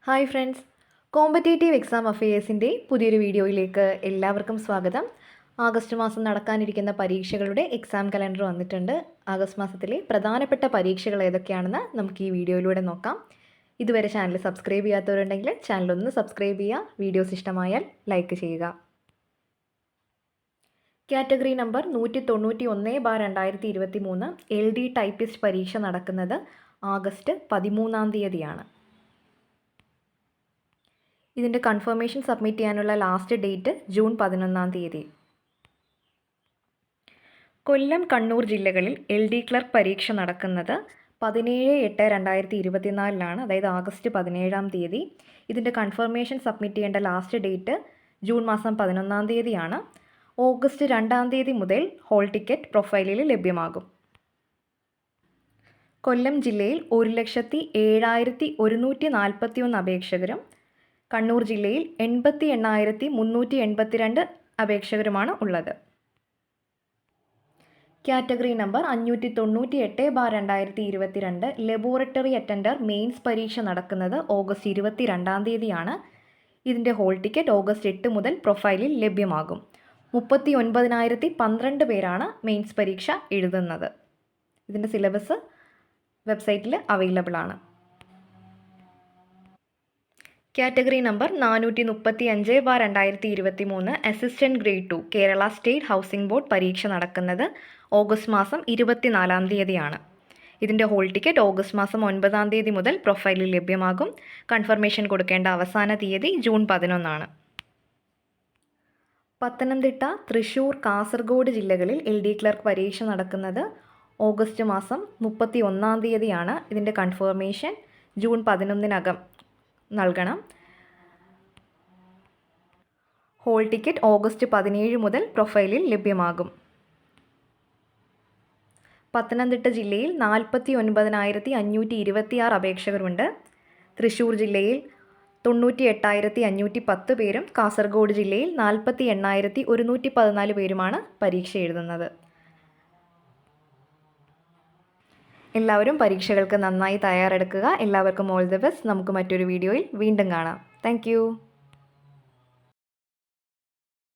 Hi friends, competitive exam അഫയേഴ്സിൻ്റെ പുതിയൊരു വീഡിയോയിലേക്ക് എല്ലാവർക്കും സ്വാഗതം. ആഗസ്റ്റ് മാസം നടക്കാനിരിക്കുന്ന പരീക്ഷകളുടെ എക്സാം കലണ്ടർ വന്നിട്ടുണ്ട്. ആഗസ്റ്റ് മാസത്തിലെ പ്രധാനപ്പെട്ട പരീക്ഷകൾ ഏതൊക്കെയാണെന്ന് നമുക്ക് ഈ വീഡിയോയിലൂടെ നോക്കാം. ഇതുവരെ ചാനൽ സബ്സ്ക്രൈബ് ചെയ്യാത്തവരുണ്ടെങ്കിൽ ചാനലൊന്ന് സബ്സ്ക്രൈബ് ചെയ്യുക. വീഡിയോസ് ഇഷ്ടമായാൽ ലൈക്ക് ചെയ്യുക. കാറ്റഗറി നമ്പർ 191/2023 LD ടൈപ്പിസ്റ്റ് പരീക്ഷ നടക്കുന്നത് ആഗസ്റ്റ് 13-ാം തീയതിയാണ്. ഇതിൻ്റെ കൺഫർമേഷൻ സബ്മിറ്റ് ചെയ്യാനുള്ള ലാസ്റ്റ് ഡേറ്റ് ജൂൺ 11-ാം തീയതി. കൊല്ലം, കണ്ണൂർ ജില്ലകളിൽ LD ക്ലർക്ക് പരീക്ഷ നടക്കുന്നത് 17/8/2024 അതായത് ആഗസ്റ്റ് 17-ാം തീയതി. ഇതിൻ്റെ കൺഫർമേഷൻ സബ്മിറ്റ് ചെയ്യേണ്ട ലാസ്റ്റ് ഡേറ്റ് ജൂൺ മാസം 11-ാം തീയതിയാണ്. ഓഗസ്റ്റ് 2-ാം തീയതി മുതൽ ഹോൾ ടിക്കറ്റ് പ്രൊഫൈലിൽ ലഭ്യമാകും. കൊല്ലം ജില്ലയിൽ 1,07,141 അപേക്ഷകരും കണ്ണൂർ ജില്ലയിൽ 88,382 അപേക്ഷകരുമാണ് ഉള്ളത്. Category number 598/2022 laboratory attender mains പരീക്ഷ നടക്കുന്നത് ഓഗസ്റ്റ് 22-ാം തീയതിയാണ്. ഇതിൻ്റെ ഹോൾ ടിക്കറ്റ് ഓഗസ്റ്റ് 8 മുതൽ പ്രൊഫൈലിൽ ലഭ്യമാകും. 39,012 പേരാണ് മെയിൻസ് പരീക്ഷ എഴുതുന്നത്. ഇതിൻ്റെ സിലബസ് വെബ്സൈറ്റിൽ അവൈലബിൾ ആണ്. Category number 435/2023 assistant grade 2 Kerala state housing board പരീക്ഷ നടക്കുന്നത് ഓഗസ്റ്റ് മാസം 24-ാം തീയതിയാണ്. ഇതിൻ്റെ ഹോൾ ടിക്കറ്റ് ഓഗസ്റ്റ് മാസം 9-ാം തീയതി മുതൽ പ്രൊഫൈലിൽ ലഭ്യമാകും. കൺഫർമേഷൻ കൊടുക്കേണ്ട അവസാന തീയതി ജൂൺ 11 പത്തനംതിട്ട, തൃശ്ശൂർ, കാസർഗോഡ് ജില്ലകളിൽ LD ക്ലർക്ക് പരീക്ഷ നടക്കുന്നത് ഓഗസ്റ്റ് മാസം 31-ാം തീയതിയാണ്. ഇതിൻ്റെ കൺഫർമേഷൻ ജൂൺ 11-നകം നൽകണം. ഹോൾ ടിക്കറ്റ് ഓഗസ്റ്റ് 17 മുതൽ പ്രൊഫൈലിൽ ലഭ്യമാകും. പത്തനംതിട്ട ജില്ലയിൽ 49,526 അപേക്ഷകരുണ്ട്. തൃശ്ശൂർ ജില്ലയിൽ 98,510 പേരും കാസർഗോഡ് ജില്ലയിൽ 48,114 പേരുമാണ് പരീക്ഷ എഴുതുന്നത്. എല്ലാവരും പരീക്ഷകൾക്ക് നന്നായി തയ്യാറെടുക്കുക. എല്ലാവർക്കും ഓൾ ദി ബെസ്റ്റ്. നമുക്ക് മറ്റൊരു വീഡിയോയിൽ വീണ്ടും കാണാം. താങ്ക്